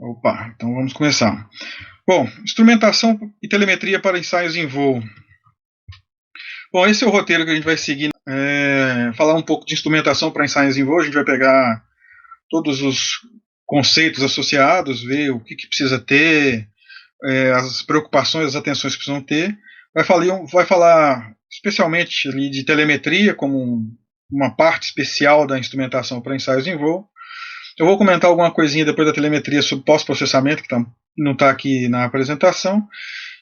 Opa, então vamos começar. Bom, instrumentação e telemetria para ensaios em voo. Bom, esse é o roteiro que a gente vai seguir. Falar um pouco de instrumentação para ensaios em voo. A gente vai pegar todos os conceitos associados, ver o que precisa ter, as preocupações, as atenções que precisam ter. Vai falar especialmente ali de telemetria como uma parte especial da instrumentação para ensaios em voo. Eu vou comentar alguma coisinha depois da telemetria sobre pós-processamento, que não está aqui na apresentação.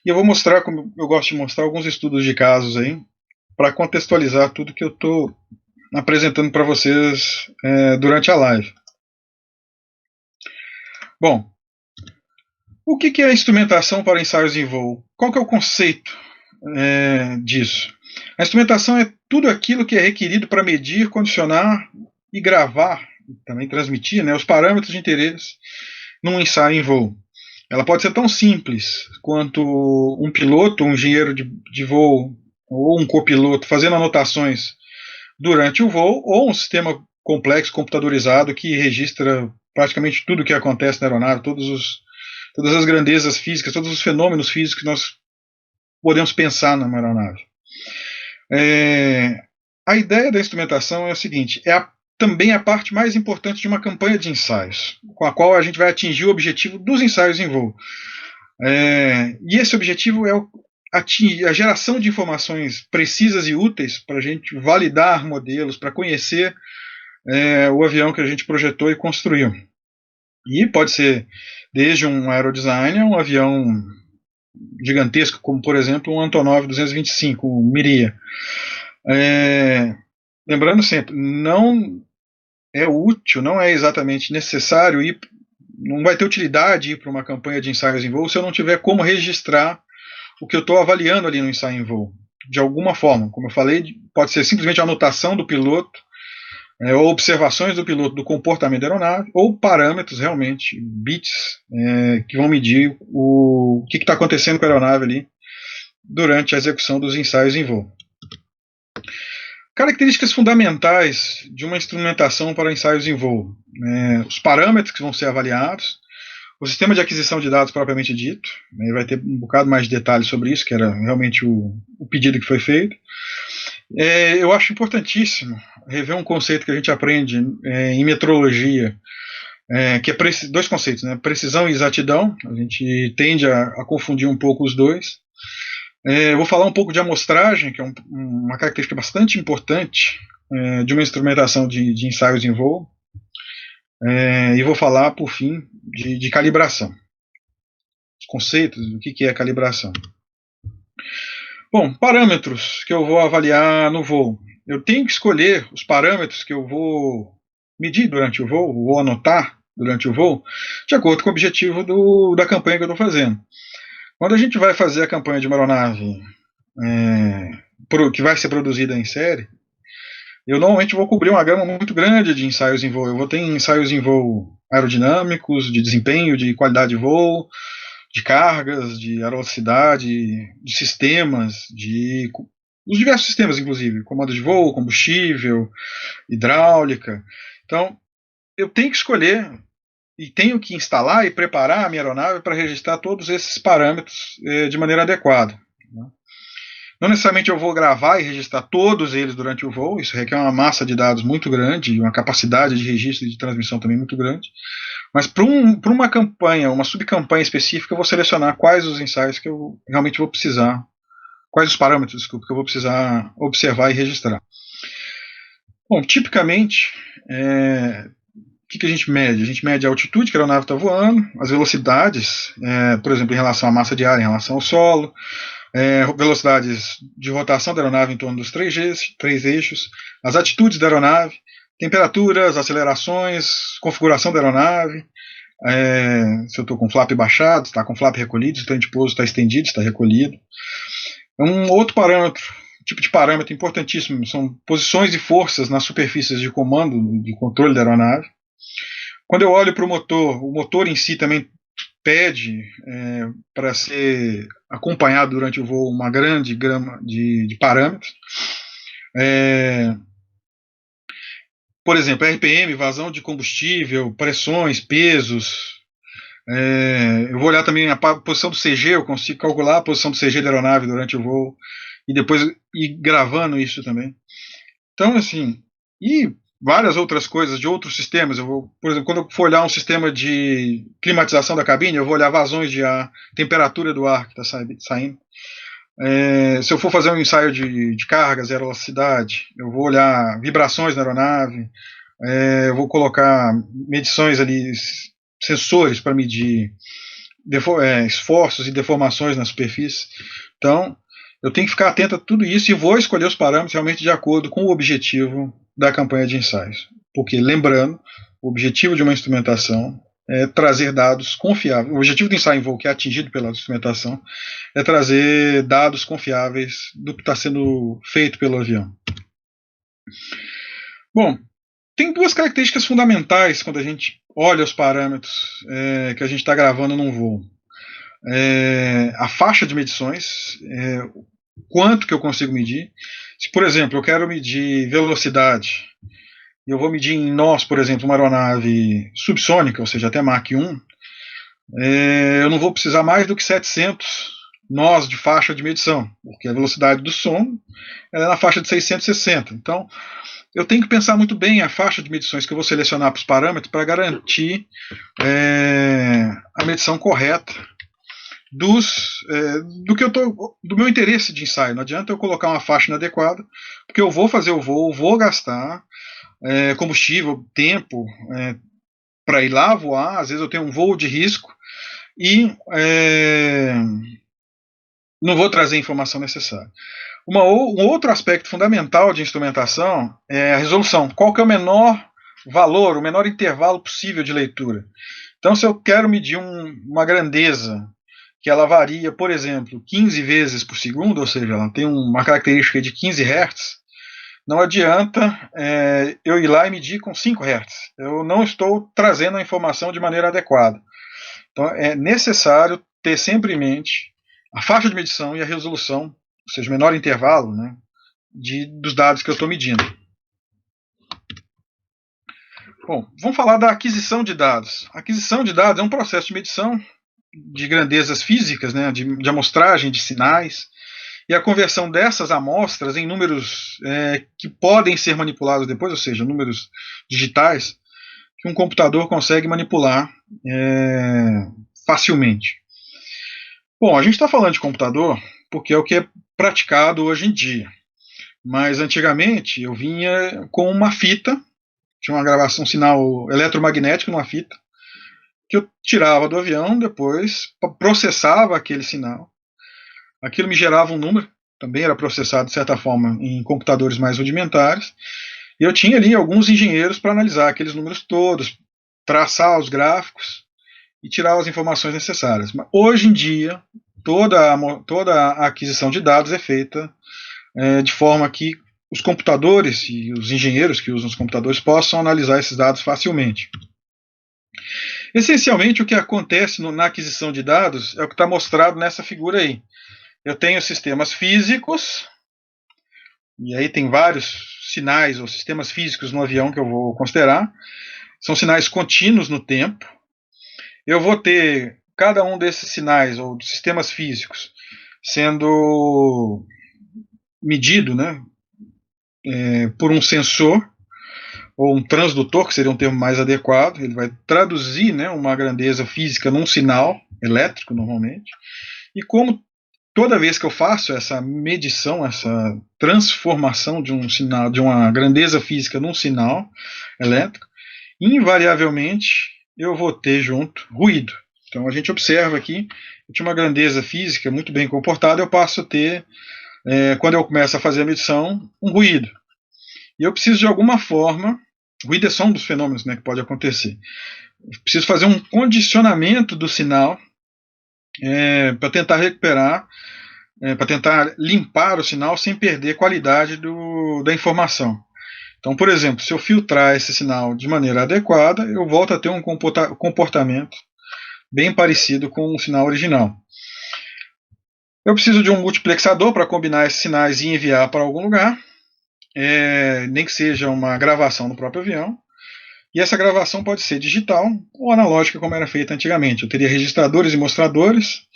E eu vou mostrar, como eu gosto de mostrar, alguns estudos de casos aí, para contextualizar tudo que eu estou apresentando para vocês durante a live. Bom, o que é a instrumentação para ensaios em voo? Qual que é o conceito disso? A instrumentação é tudo aquilo que é requerido para medir, condicionar e gravar, também transmitir, os parâmetros de interesse num ensaio em voo. Ela pode ser tão simples quanto um piloto, um engenheiro de voo ou um copiloto fazendo anotações durante o voo, ou um sistema complexo, computadorizado, que registra praticamente tudo o que acontece na aeronave, todas as grandezas físicas, todos os fenômenos físicos que nós podemos pensar numa aeronave. A ideia da instrumentação é a seguinte: também a parte mais importante de uma campanha de ensaios, com a qual a gente vai atingir o objetivo dos ensaios em voo. E esse objetivo é a geração de informações precisas e úteis para a gente validar modelos, para conhecer o avião que a gente projetou e construiu. E pode ser desde um aerodesigner, um avião gigantesco, como por exemplo um Antonov 225, um Miria. Lembrando sempre, não é útil, não é exatamente necessário ir, não vai ter utilidade ir para uma campanha de ensaios em voo se eu não tiver como registrar o que eu estou avaliando ali no ensaio em voo, de alguma forma. Como eu falei, pode ser simplesmente a anotação do piloto, ou observações do piloto do comportamento da aeronave, ou parâmetros realmente, bits, que vão medir o que está acontecendo com a aeronave ali durante a execução dos ensaios em voo. Características fundamentais de uma instrumentação para ensaios em voo: os parâmetros que vão ser avaliados, o sistema de aquisição de dados propriamente dito, vai ter um bocado mais de detalhes sobre isso, que era realmente o pedido que foi feito. Eu acho importantíssimo rever um conceito que a gente aprende em metrologia, que é dois conceitos, precisão e exatidão. A gente tende a confundir um pouco os dois. Eu vou falar um pouco de amostragem, que é uma característica bastante importante de uma instrumentação de ensaios em voo. E vou falar, por fim, de calibração. Os conceitos do que é calibração. Bom, parâmetros que eu vou avaliar no voo. Eu tenho que escolher os parâmetros que eu vou medir durante o voo, vou anotar durante o voo, de acordo com o objetivo da campanha que eu estou fazendo. Quando a gente vai fazer a campanha de uma aeronave que vai ser produzida em série, eu normalmente vou cobrir uma gama muito grande de ensaios em voo. Eu vou ter ensaios em voo aerodinâmicos, de desempenho, de qualidade de voo, de cargas, de aerovelocidade, de sistemas, os diversos sistemas, inclusive, comando de voo, combustível, hidráulica. Então, eu tenho que escolher e tenho que instalar e preparar a minha aeronave para registrar todos esses parâmetros de maneira adequada. Não necessariamente eu vou gravar e registrar todos eles durante o voo, isso requer uma massa de dados muito grande, uma capacidade de registro e de transmissão também muito grande. Mas para uma campanha, uma subcampanha específica, eu vou selecionar quais os ensaios que eu realmente vou precisar, quais os parâmetros, desculpa, que eu vou precisar observar e registrar. Bom, tipicamente, o que a gente mede? A gente mede a altitude que a aeronave está voando, as velocidades, por exemplo, em relação à massa de ar, em relação ao solo, velocidades de rotação da aeronave em torno dos três eixos, as atitudes da aeronave, temperaturas, acelerações, configuração da aeronave, se eu estou com flap baixado, se está com flap recolhido, se o trem de pouso está estendido, se está recolhido. Um outro parâmetro, tipo de parâmetro importantíssimo, são posições e forças nas superfícies de comando, de controle da aeronave. Quando eu olho para o motor em si também pede para ser acompanhado durante o voo uma grande gama de parâmetros. Por exemplo, RPM, vazão de combustível, pressões, pesos, Eu vou olhar também a posição do CG, eu consigo calcular a posição do CG da aeronave durante o voo e depois ir gravando isso também. Então, assim, e várias outras coisas de outros sistemas. Eu vou, por exemplo, quando eu for olhar um sistema de climatização da cabine, eu vou olhar vazões de ar, temperatura do ar que está saindo. Se eu for fazer um ensaio de cargas, aeroelasticidade, eu vou olhar vibrações na aeronave, eu vou colocar medições ali, sensores para medir esforços e deformações na superfície. Então, eu tenho que ficar atento a tudo isso e vou escolher os parâmetros realmente de acordo com o objetivo da campanha de ensaios. Porque, lembrando, o objetivo de uma instrumentação é trazer dados confiáveis. O objetivo do ensaio em voo, que é atingido pela instrumentação, é trazer dados confiáveis do que está sendo feito pelo avião. Bom, tem duas características fundamentais quando a gente olha os parâmetros que a gente está gravando num voo. A faixa de medições, quanto que eu consigo medir. Se, por exemplo, eu quero medir velocidade, e eu vou medir em nós, por exemplo, uma aeronave subsônica, ou seja, até Mach 1, eu não vou precisar mais do que 700 nós de faixa de medição, porque a velocidade do som é na faixa de 660. Então, eu tenho que pensar muito bem a faixa de medições que eu vou selecionar para os parâmetros para garantir a medição correta do meu interesse de ensaio. Não adianta eu colocar uma faixa inadequada, porque eu vou fazer o voo, vou gastar combustível, tempo para ir lá voar. Às vezes eu tenho um voo de risco e não vou trazer a informação necessária. Um outro aspecto fundamental de instrumentação é a resolução. Qual que é o menor valor, o menor intervalo possível de leitura? Então, se eu quero medir uma grandeza que ela varia, por exemplo, 15 vezes por segundo, ou seja, ela tem uma característica de 15 Hz, não adianta eu ir lá e medir com 5 Hz. Eu não estou trazendo a informação de maneira adequada. Então, é necessário ter sempre em mente a faixa de medição e a resolução, ou seja, o menor intervalo, né, dos dados que eu estou medindo. Bom, vamos falar da aquisição de dados. A aquisição de dados é um processo de medição de grandezas físicas, né, de amostragem de sinais, e a conversão dessas amostras em números que podem ser manipulados depois, ou seja, números digitais, que um computador consegue manipular facilmente. Bom, a gente está falando de computador porque é o que é praticado hoje em dia. Mas antigamente eu vinha com uma fita, tinha uma gravação, um sinal eletromagnético numa fita, que eu tirava do avião, depois processava aquele sinal. Aquilo me gerava um número, também era processado de certa forma em computadores mais rudimentares. E eu tinha ali alguns engenheiros para analisar aqueles números todos, traçar os gráficos e tirar as informações necessárias. Mas hoje em dia, toda a aquisição de dados é feita de forma que os computadores e os engenheiros que usam os computadores possam analisar esses dados facilmente. Essencialmente, o que acontece na aquisição de dados é o que está mostrado nessa figura aí. Eu tenho sistemas físicos, e aí tem vários sinais ou sistemas físicos no avião que eu vou considerar. São sinais contínuos no tempo. Eu vou ter cada um desses sinais ou sistemas físicos sendo medido, né, por um sensor ou um transdutor, que seria um termo mais adequado. Ele vai traduzir, né, uma grandeza física num sinal elétrico, normalmente. E como toda vez que eu faço essa medição, essa transformação de um sinal, de uma grandeza física num sinal elétrico, invariavelmente eu vou ter junto ruído. Então a gente observa aqui, eu tinha uma grandeza física muito bem comportada, eu passo a ter, quando eu começo a fazer a medição, um ruído. E eu preciso de alguma forma, ruído é só um dos fenômenos, né, que pode acontecer. Eu preciso fazer um condicionamento do sinal para tentar recuperar, para tentar limpar o sinal sem perder qualidade da informação. Então, por exemplo, se eu filtrar esse sinal de maneira adequada, eu volto a ter um comportamento bem parecido com o sinal original. Eu preciso de um multiplexador para combinar esses sinais e enviar para algum lugar, nem que seja uma gravação no próprio avião. E essa gravação pode ser digital ou analógica, como era feita antigamente. Eu teria registradores e mostradores.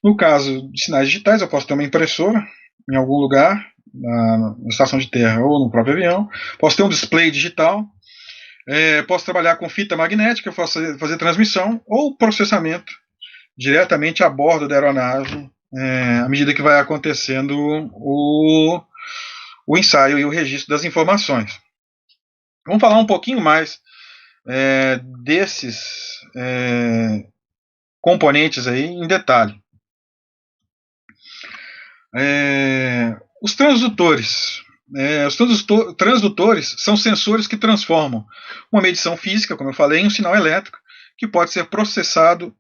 No caso de sinais digitais, eu posso ter uma impressora em algum lugar, na estação de terra ou no próprio avião. Posso ter um display digital. Posso trabalhar com fita magnética, posso fazer transmissão ou processamento diretamente a bordo da aeronave, à medida que vai acontecendo o ensaio e o registro das informações. Vamos falar um pouquinho mais desses componentes aí em detalhe. Os transdutores. Os transdutores são sensores que transformam uma medição física, como eu falei, em um sinal elétrico que pode ser processado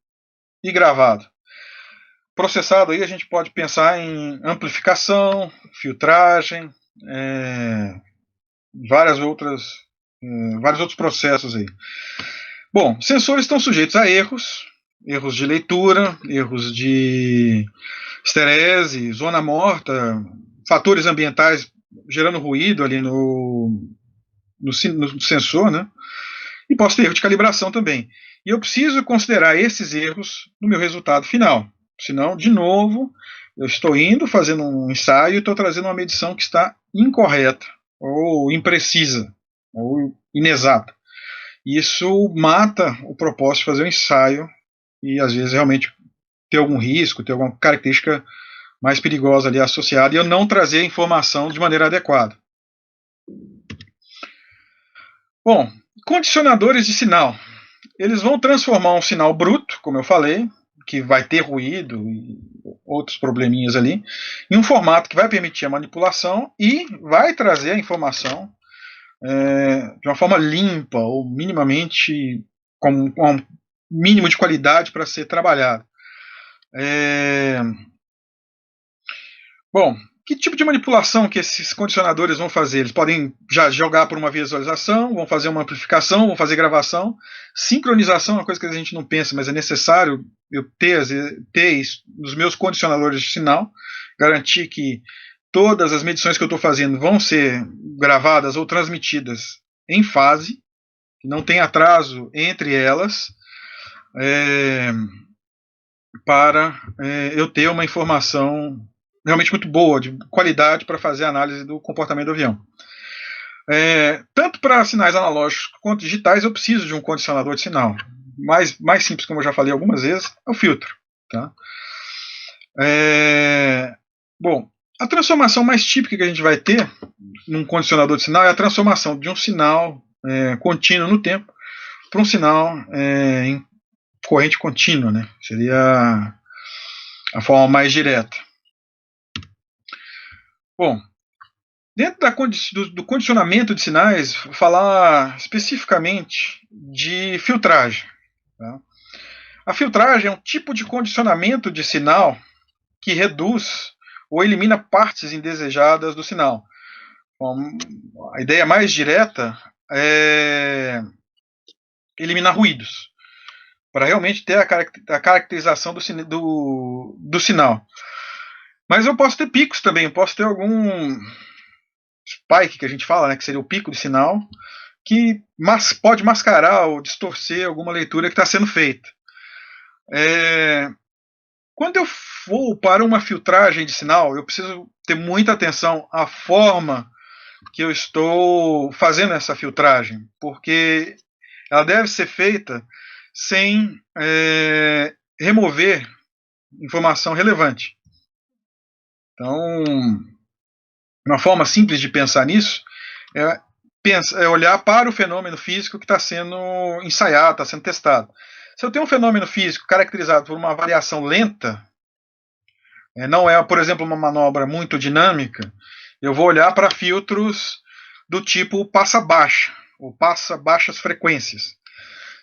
e gravado. Processado aí a gente pode pensar em amplificação, filtragem, vários outros processos aí. Bom, sensores estão sujeitos a erros de leitura, erros de esterese, zona morta, fatores ambientais gerando ruído ali no sensor, né? E posso ter erro de calibração também. E eu preciso considerar esses erros no meu resultado final. Senão, de novo, eu estou indo, fazendo um ensaio e estou trazendo uma medição que está incorreta, ou imprecisa, ou inexata. Isso mata o propósito de fazer um ensaio e, às vezes, realmente ter algum risco, ter alguma característica mais perigosa ali associada e eu não trazer a informação de maneira adequada. Bom, condicionadores de sinal. Eles vão transformar um sinal bruto, como eu falei, que vai ter ruído e outros probleminhas ali, em um formato que vai permitir a manipulação e vai trazer a informação de uma forma limpa ou minimamente com um mínimo de qualidade para ser trabalhado. Bom, que tipo de manipulação que esses condicionadores vão fazer? Eles podem já jogar por uma visualização, vão fazer uma amplificação, vão fazer gravação. Sincronização é uma coisa que a gente não pensa, mas é necessário eu ter isso nos meus condicionadores de sinal, garantir que todas as medições que eu estou fazendo vão ser gravadas ou transmitidas em fase, que não tem atraso entre elas, para eu ter uma informação realmente muito boa, de qualidade, para fazer a análise do comportamento do avião. Tanto para sinais analógicos quanto digitais, eu preciso de um condicionador de sinal. Mais simples, como eu já falei algumas vezes, é o filtro. Tá? Bom, a transformação mais típica que a gente vai ter num condicionador de sinal é a transformação de um sinal contínuo no tempo para um sinal em corrente contínua, né? Seria a forma mais direta. Bom, dentro do condicionamento de sinais, vou falar especificamente de filtragem. Tá? A filtragem é um tipo de condicionamento de sinal que reduz ou elimina partes indesejadas do sinal. Bom, a ideia mais direta é eliminar ruídos, para realmente ter a caracterização do sinal. Mas eu posso ter picos também, eu posso ter algum spike que a gente fala, né, que seria o pico de sinal, que pode mascarar ou distorcer alguma leitura que está sendo feita. Quando eu for para uma filtragem de sinal, eu preciso ter muita atenção à forma que eu estou fazendo essa filtragem, porque ela deve ser feita sem remover informação relevante. Então, uma forma simples de pensar nisso é olhar para o fenômeno físico que está sendo ensaiado, está sendo testado. Se eu tenho um fenômeno físico caracterizado por uma variação lenta, não é, por exemplo, uma manobra muito dinâmica, eu vou olhar para filtros do tipo passa-baixa, ou passa-baixas frequências.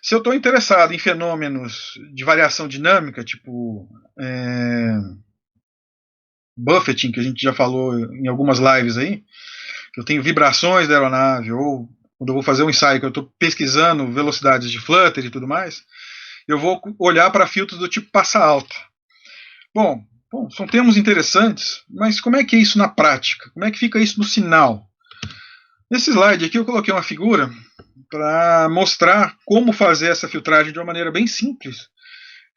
Se eu estou interessado em fenômenos de variação dinâmica, tipo buffeting, que a gente já falou em algumas lives aí, que eu tenho vibrações da aeronave, ou quando eu vou fazer um ensaio que eu estou pesquisando velocidades de flutter e tudo mais, eu vou olhar para filtros do tipo passa alta. Bom, são termos interessantes, mas como é que é isso na prática? Como é que fica isso no sinal? Nesse slide aqui eu coloquei uma figura para mostrar como fazer essa filtragem de uma maneira bem simples,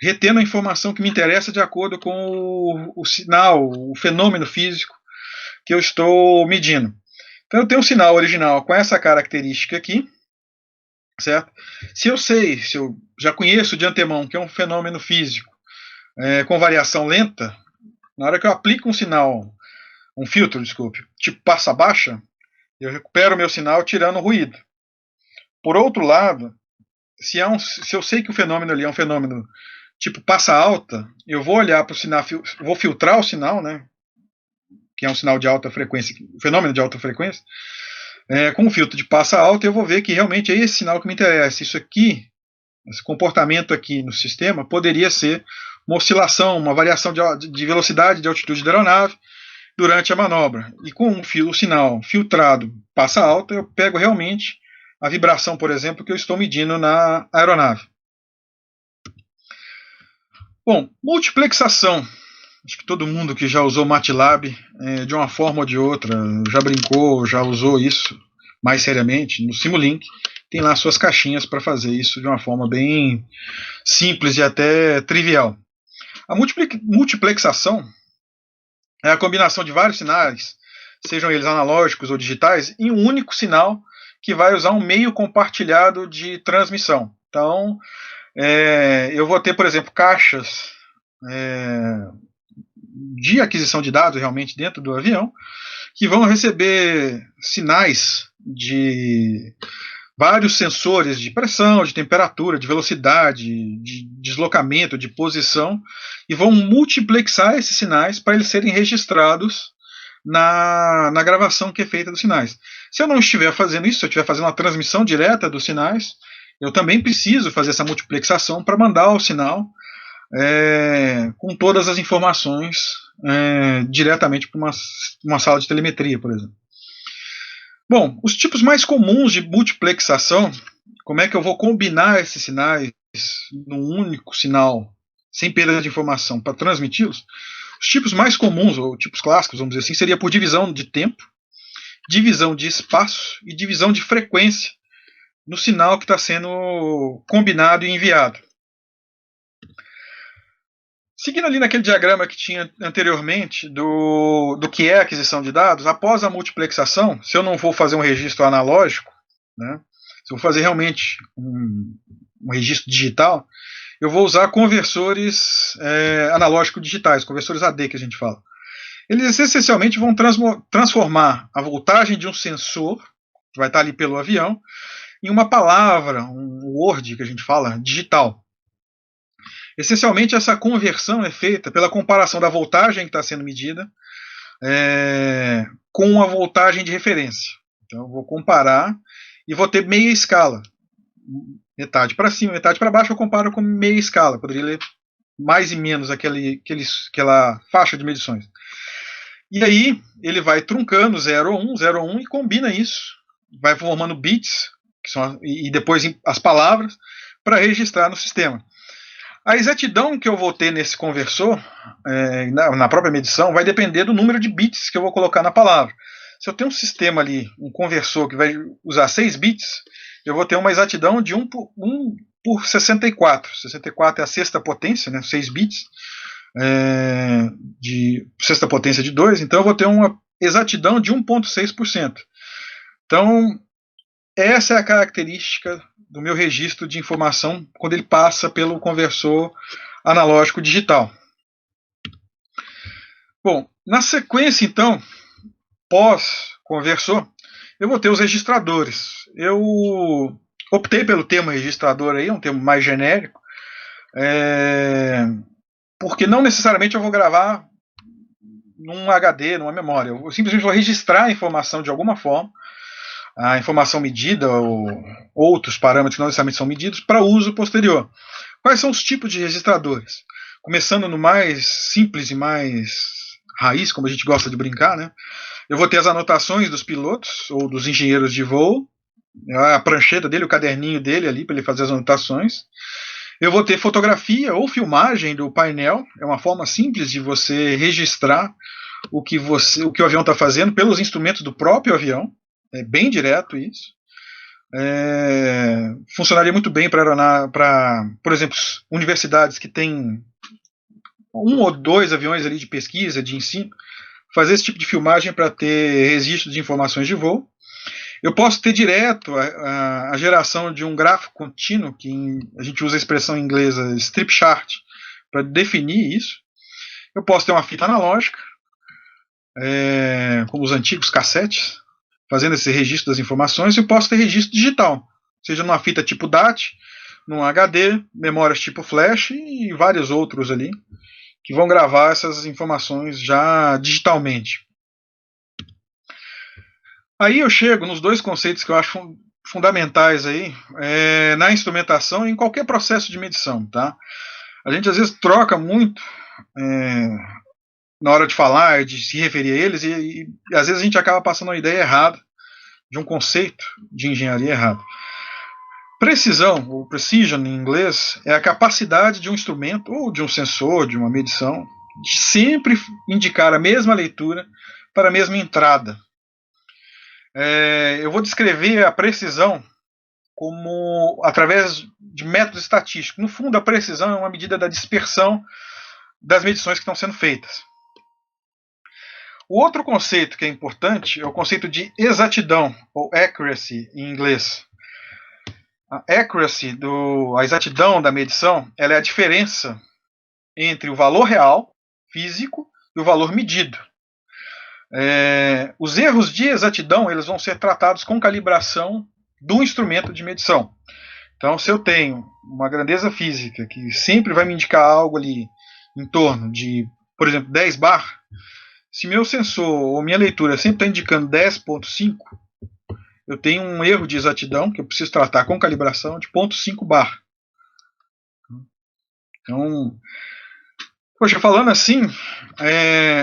retendo a informação que me interessa de acordo com o sinal, o fenômeno físico que eu estou medindo. Então eu tenho um sinal original com essa característica aqui, certo? Se eu já conheço de antemão que é um fenômeno físico com variação lenta, na hora que eu aplico um filtro, tipo passa baixa, eu recupero o meu sinal tirando o ruído. Por outro lado, se eu sei que o fenômeno ali é um fenômeno tipo passa alta, eu vou olhar para o sinal, vou filtrar o sinal, né, que é um sinal de alta frequência, fenômeno de alta frequência, com o filtro de passa alta, eu vou ver que realmente é esse sinal que me interessa. Isso aqui, esse comportamento aqui no sistema, poderia ser uma oscilação, uma variação de velocidade, de altitude da aeronave durante a manobra. E com o sinal filtrado passa alta, eu pego realmente a vibração, por exemplo, que eu estou medindo na aeronave. Bom, multiplexação. Acho que todo mundo que já usou MATLAB, de uma forma ou de outra, já brincou, já usou isso mais seriamente. No Simulink tem lá suas caixinhas para fazer isso de uma forma bem simples e até trivial. A multiplexação é a combinação de vários sinais, sejam eles analógicos ou digitais, em um único sinal que vai usar um meio compartilhado de transmissão. Então, eu vou ter, por exemplo, caixas de aquisição de dados realmente dentro do avião, que vão receber sinais de vários sensores de pressão, de temperatura, de velocidade, de deslocamento, de posição, e vão multiplexar esses sinais para eles serem registrados na gravação que é feita dos sinais. Se eu não estiver fazendo isso, se eu estiver fazendo uma transmissão direta dos sinais, eu também preciso fazer essa multiplexação para mandar o sinal com todas as informações diretamente para uma sala de telemetria, por exemplo. Bom, os tipos mais comuns de multiplexação, como é que eu vou combinar esses sinais num único sinal, sem perda de informação, para transmiti-los? Os tipos mais comuns, ou tipos clássicos, vamos dizer assim, seria por divisão de tempo, divisão de espaço e divisão de frequência no sinal que está sendo combinado e enviado. Seguindo ali naquele diagrama que tinha anteriormente do que é a aquisição de dados, após a multiplexação, se eu não vou fazer um registro analógico, né, se eu vou fazer realmente um registro digital, eu vou usar conversores analógicos digitais, conversores AD que a gente fala. Eles essencialmente vão transformar a voltagem de um sensor, que vai estar ali pelo avião, em uma palavra, um word que a gente fala, digital. Essencialmente, essa conversão é feita pela comparação da voltagem que está sendo medida com a voltagem de referência. Então, eu vou comparar e vou ter meia escala. Metade para cima, metade para baixo, eu comparo com meia escala. Poderia ler mais e menos aquela faixa de medições. E aí, ele vai truncando 0 ou 1, 0 ou 1 e combina isso. Vai formando bits, e depois as palavras, para registrar no sistema. A exatidão que eu vou ter nesse conversor, na própria medição, vai depender do número de bits que eu vou colocar na palavra. Se eu tenho um sistema ali, um conversor que vai usar 6 bits, eu vou ter uma exatidão de 1 por 64. 64 é a sexta potência, né, 6 bits, de sexta potência de 2, então eu vou ter uma exatidão de 1,6%. Então, essa é a característica do meu registro de informação quando ele passa pelo conversor analógico digital. Bom, na sequência, então, pós-conversor, eu vou ter os registradores. Eu optei pelo termo registrador aí, um termo mais genérico, porque não necessariamente eu vou gravar num HD, numa memória. Eu simplesmente vou registrar a informação de alguma forma, a informação medida ou outros parâmetros que não necessariamente são medidos para uso posterior. Quais são os tipos de registradores? Começando no mais simples e mais raiz, como a gente gosta de brincar, né? Eu vou ter as anotações dos pilotos ou dos engenheiros de voo, a prancheta dele, o caderninho dele ali para ele fazer as anotações. Eu vou ter fotografia ou filmagem do painel, é uma forma simples de você registrar o que o avião está fazendo pelos instrumentos do próprio avião. É bem direto isso. funcionaria muito bem para, por exemplo, universidades que têm um ou dois aviões ali de pesquisa, de ensino, fazer esse tipo de filmagem para ter registro de informações de voo. Eu posso ter direto a geração de um gráfico contínuo, que a gente usa a expressão inglesa strip chart, para definir isso. Eu posso ter uma fita analógica, como os antigos cassetes, fazendo esse registro das informações, e eu posso ter registro digital, seja numa fita tipo DAT, num HD, memórias tipo flash e vários outros ali, que vão gravar essas informações já digitalmente. Aí eu chego nos dois conceitos que eu acho fundamentais aí, na instrumentação e em qualquer processo de medição. Tá? A gente às vezes troca muito na hora de falar, de se referir a eles, e às vezes a gente acaba passando uma ideia errada de um conceito de engenharia errado. Precisão, ou precision em inglês, é a capacidade de um instrumento, ou de um sensor, de uma medição, de sempre indicar a mesma leitura para a mesma entrada. Eu vou descrever a precisão como através de métodos estatísticos. No fundo, a precisão é uma medida da dispersão das medições que estão sendo feitas. O outro conceito que é importante é o conceito de exatidão, ou accuracy em inglês. A accuracy, a exatidão da medição, ela é a diferença entre o valor real, físico, e o valor medido. Os erros de exatidão eles vão ser tratados com calibração do instrumento de medição. Então, se eu tenho uma grandeza física que sempre vai me indicar algo ali em torno de, por exemplo, 10 bar, se meu sensor ou minha leitura sempre está indicando 10.5, eu tenho um erro de exatidão que eu preciso tratar com calibração de 0.5 bar. Então, poxa, falando assim,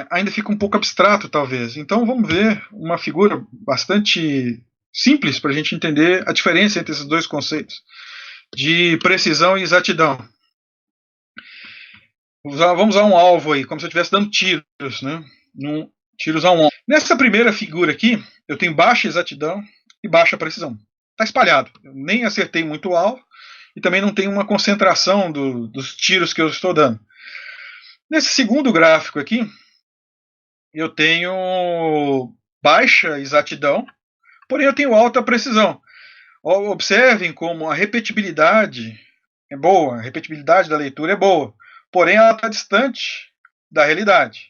ainda fica um pouco abstrato, talvez. Então, vamos ver uma figura bastante simples para a gente entender a diferença entre esses dois conceitos de precisão e exatidão. Vamos usar um alvo aí, como se eu estivesse dando tiros, né? Tiros a um alvo. Nessa primeira figura aqui, eu tenho baixa exatidão e baixa precisão. Está espalhado. Eu nem acertei muito o alvo e também não tenho uma concentração dos tiros que eu estou dando. Nesse segundo gráfico aqui, eu tenho baixa exatidão, porém eu tenho alta precisão. Observem como a repetibilidade é boa, a repetibilidade da leitura é boa, porém ela está distante da realidade.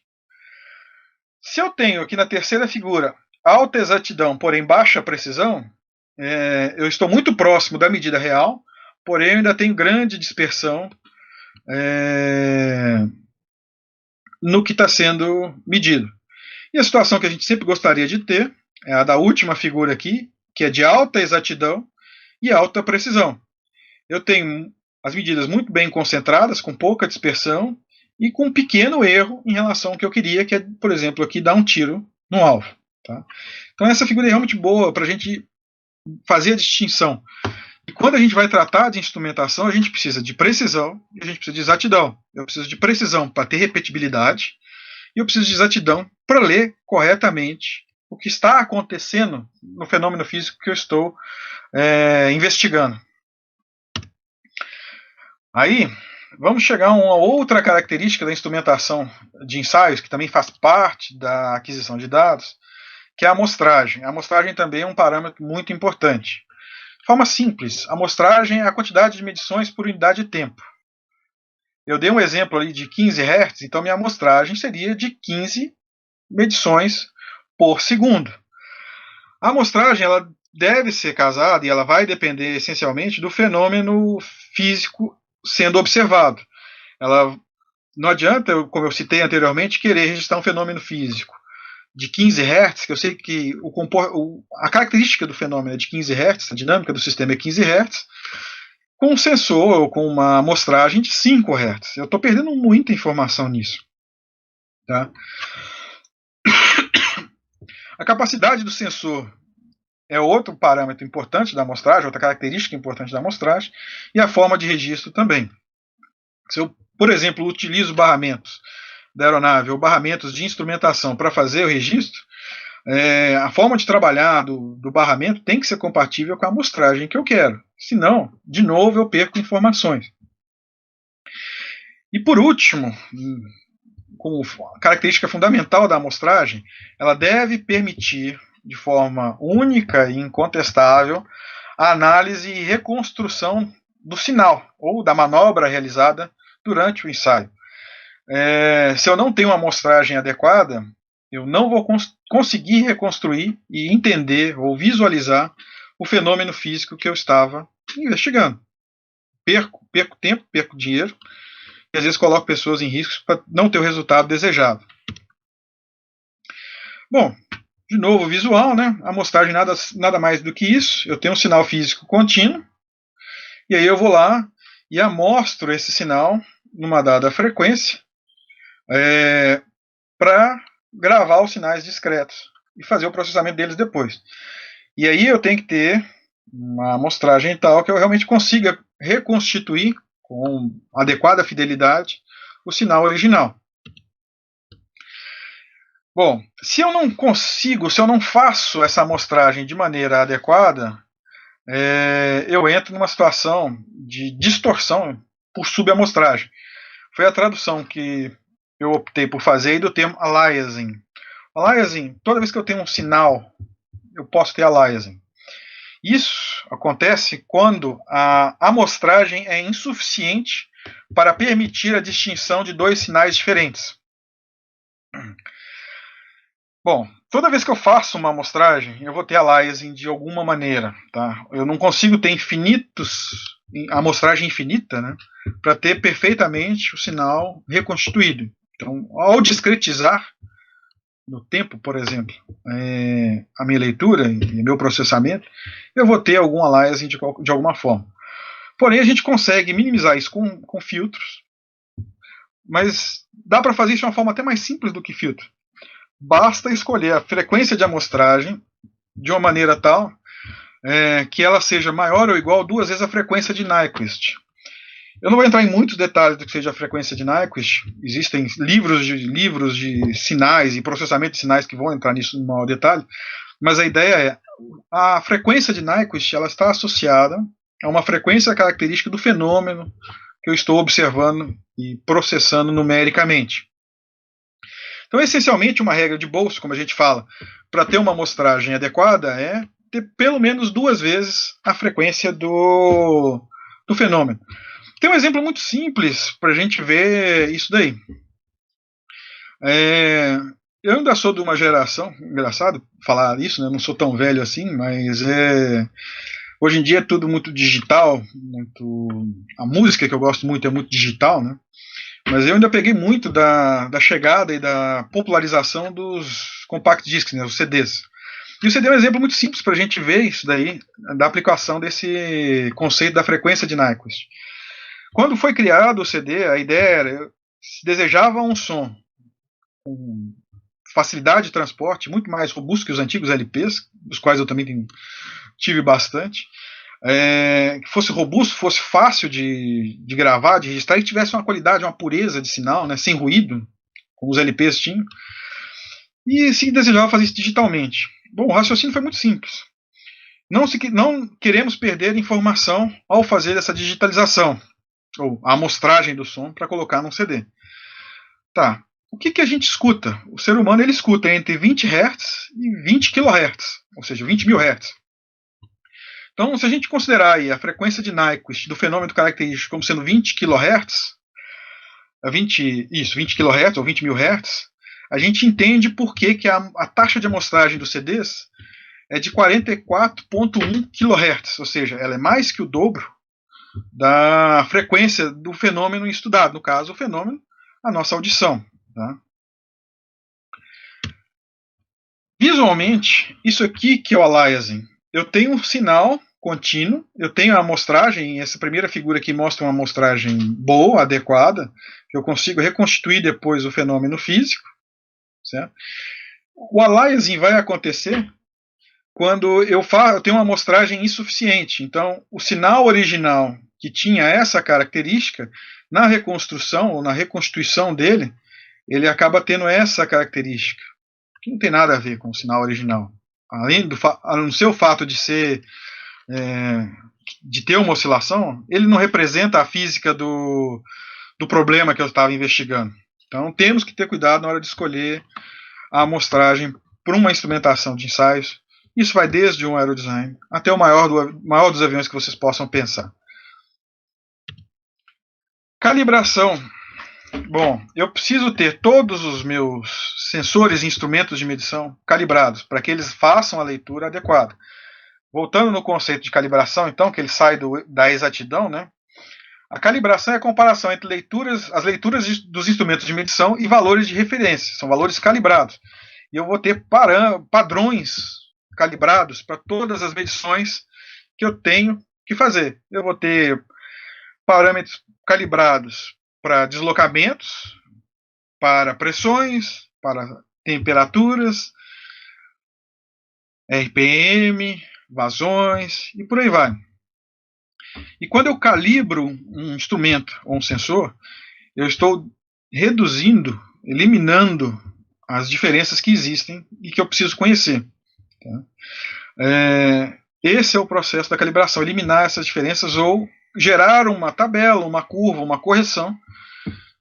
Se eu tenho aqui na terceira figura alta exatidão, porém baixa precisão, eu estou muito próximo da medida real, porém eu ainda tenho grande dispersão no que está sendo medido. E a situação que a gente sempre gostaria de ter é a da última figura aqui, que é de alta exatidão e alta precisão. Eu tenho as medidas muito bem concentradas, com pouca dispersão e com um pequeno erro em relação ao que eu queria, que é, por exemplo, aqui dar um tiro no alvo. Tá? Então essa figura é realmente boa para a gente fazer a distinção. E quando a gente vai tratar de instrumentação, a gente precisa de precisão e a gente precisa de exatidão. Eu preciso de precisão para ter repetibilidade e eu preciso de exatidão para ler corretamente o que está acontecendo no fenômeno físico que eu estou investigando. Aí, vamos chegar a uma outra característica da instrumentação de ensaios, que também faz parte da aquisição de dados, que é a amostragem. A amostragem também é um parâmetro muito importante. De forma simples, a amostragem é a quantidade de medições por unidade de tempo. Eu dei um exemplo ali de 15 Hz, então minha amostragem seria de 15 medições por segundo. A amostragem ela deve ser casada e ela vai depender essencialmente do fenômeno físico sendo observado. Não adianta, como eu citei anteriormente, querer registrar um fenômeno físico de 15 Hz, que eu sei que a característica do fenômeno é de 15 Hz, a dinâmica do sistema é 15 Hz, com um sensor ou com uma amostragem de 5 Hz. Eu estou perdendo muita informação nisso. Tá? A capacidade do sensor é outro parâmetro importante da amostragem, outra característica importante da amostragem, e a forma de registro também. Se eu, por exemplo, utilizo barramentos da aeronave ou barramentos de instrumentação para fazer o registro, A forma de trabalhar do barramento tem que ser compatível com a amostragem que eu quero. Senão, de novo, eu perco informações. E por último, como característica fundamental da amostragem, ela deve permitir, de forma única e incontestável, a análise e reconstrução do sinal ou da manobra realizada durante o ensaio. Se eu não tenho uma amostragem adequada, eu não vou conseguir reconstruir e entender ou visualizar o fenômeno físico que eu estava investigando. Perco tempo, perco dinheiro, e às vezes coloco pessoas em risco para não ter o resultado desejado. Bom, de novo, visual, né? A amostragem nada mais do que isso. Eu tenho um sinal físico contínuo, e aí eu vou lá e amostro esse sinal numa dada frequência para gravar os sinais discretos e fazer o processamento deles depois. E aí eu tenho que ter uma amostragem tal que eu realmente consiga reconstituir com adequada fidelidade o sinal original. Bom, se eu não faço essa amostragem de maneira adequada, eu entro numa situação de distorção por subamostragem. Foi a tradução que eu optei por fazer do termo aliasing. Aliasing, toda vez que eu tenho um sinal, eu posso ter aliasing. Isso acontece quando a amostragem é insuficiente para permitir a distinção de dois sinais diferentes. Bom, toda vez que eu faço uma amostragem, eu vou ter aliasing de alguma maneira. Tá? Eu não consigo ter amostragem infinita, né, para ter perfeitamente o sinal reconstituído. Então, ao discretizar no tempo, por exemplo, a minha leitura e meu processamento, eu vou ter algum aliasing de alguma forma. Porém, a gente consegue minimizar isso com filtros, mas dá para fazer isso de uma forma até mais simples do que filtro. Basta escolher a frequência de amostragem de uma maneira tal que ela seja maior ou igual a 2 vezes a frequência de Nyquist. Eu não vou entrar em muitos detalhes do que seja a frequência de Nyquist. Existem livros de sinais e processamento de sinais que vão entrar nisso em maior detalhe. Mas a ideia é, a frequência de Nyquist ela está associada a uma frequência característica do fenômeno que eu estou observando e processando numericamente. Então, essencialmente, uma regra de bolso, como a gente fala, para ter uma amostragem adequada é ter pelo menos 2 vezes a frequência do fenômeno. Tem um exemplo muito simples para a gente ver isso daí. Eu ainda sou de uma geração, engraçado falar isso, né? Não sou tão velho assim, mas hoje em dia é tudo muito digital, a música que eu gosto muito é muito digital, né? Mas eu ainda peguei muito da chegada e da popularização dos compact discs, né, os CDs. E o CD é um exemplo muito simples para a gente ver isso daí, da aplicação desse conceito da frequência de Nyquist. Quando foi criado o CD, a ideia era, se desejava um som com facilidade de transporte, muito mais robusto que os antigos LPs, dos quais eu também tive bastante, que fosse robusto, fosse fácil de gravar, de registrar, e que tivesse uma qualidade, uma pureza de sinal, né, sem ruído, como os LPs tinham, e se desejava fazer isso digitalmente. Bom, o raciocínio foi muito simples. Não queremos perder informação ao fazer essa digitalização, ou a amostragem do som, para colocar num CD. Tá. O que a gente escuta? O ser humano ele escuta entre 20 Hz e 20 kHz, ou seja, 20 mil Hz. Então, se a gente considerar aí a frequência de Nyquist do fenômeno característico como sendo 20 kHz, 20 kHz ou 20 mil Hz, a gente entende por que a taxa de amostragem dos CDs é de 44,1 kHz, ou seja, ela é mais que o dobro da frequência do fenômeno estudado, no caso, o fenômeno, a nossa audição. Tá? Visualmente, isso aqui que é o aliasing. Eu tenho um sinal contínuo, eu tenho a amostragem, essa primeira figura aqui mostra uma amostragem boa, adequada, que eu consigo reconstituir depois o fenômeno físico. Certo? O aliasing vai acontecer quando eu tenho uma amostragem insuficiente. Então, o sinal original que tinha essa característica, na reconstrução ou na reconstituição dele, ele acaba tendo essa característica. que não tem nada a ver com o sinal original. Além do no seu fato de ser de ter uma oscilação, ele não representa a física do problema que eu estava investigando. Então temos que ter cuidado na hora de escolher a amostragem para uma instrumentação de ensaios. Isso vai desde um aerodesign até o maior dos aviões que vocês possam pensar. Calibração. Bom, eu preciso ter todos os meus sensores e instrumentos de medição calibrados para que eles façam a leitura adequada. Voltando no conceito de calibração, então, que ele sai da exatidão, né? A calibração é a comparação entre as leituras dos instrumentos de medição e valores de referência. São valores calibrados. E eu vou ter padrões calibrados para todas as medições que eu tenho que fazer. Eu vou ter parâmetros calibrados para deslocamentos, para pressões, para temperaturas, RPM, vazões e por aí vai. E quando eu calibro um instrumento ou um sensor, eu estou reduzindo, eliminando as diferenças que existem e que eu preciso conhecer. Tá? Esse é o processo da calibração, eliminar essas diferenças ou gerar uma tabela, uma curva, uma correção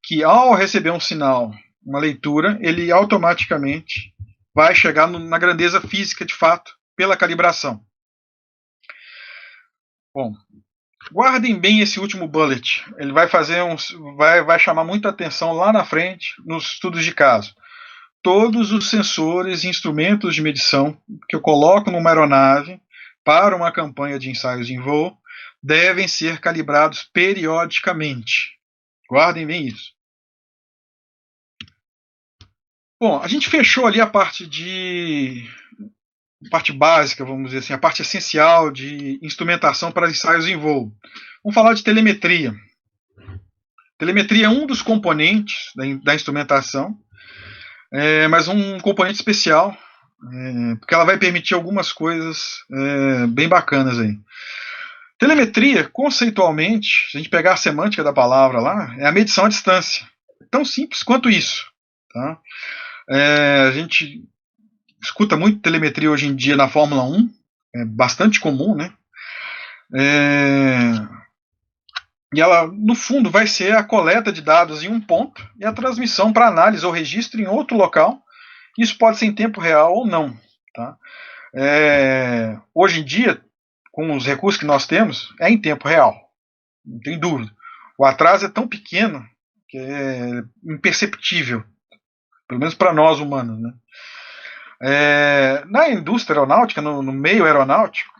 que ao receber um sinal, uma leitura, ele automaticamente vai chegar na grandeza física de fato pela calibração. Bom, guardem bem esse último bullet. Ele vai vai chamar muita atenção lá na frente nos estudos de caso. Todos os sensores e instrumentos de medição que eu coloco numa aeronave para uma campanha de ensaios em voo devem ser calibrados periodicamente. Guardem bem isso. Bom, a gente fechou ali a parte básica, vamos dizer assim, a parte essencial de instrumentação para ensaios em voo. Vamos falar de telemetria. Telemetria é um dos componentes da instrumentação, mas um componente especial, porque ela vai permitir algumas coisas bem bacanas aí. Telemetria, conceitualmente, se a gente pegar a semântica da palavra lá, é a medição à distância. É tão simples quanto isso. Tá? A gente escuta muito telemetria hoje em dia na Fórmula 1, é bastante comum, né? E ela, no fundo, vai ser a coleta de dados em um ponto e a transmissão para análise ou registro em outro local. Isso pode ser em tempo real ou não. Tá? Hoje em dia, com os recursos que nós temos, é em tempo real. Não tem dúvida. O atraso é tão pequeno que é imperceptível, pelo menos para nós humanos. Né? Na indústria aeronáutica, no meio aeronáutico,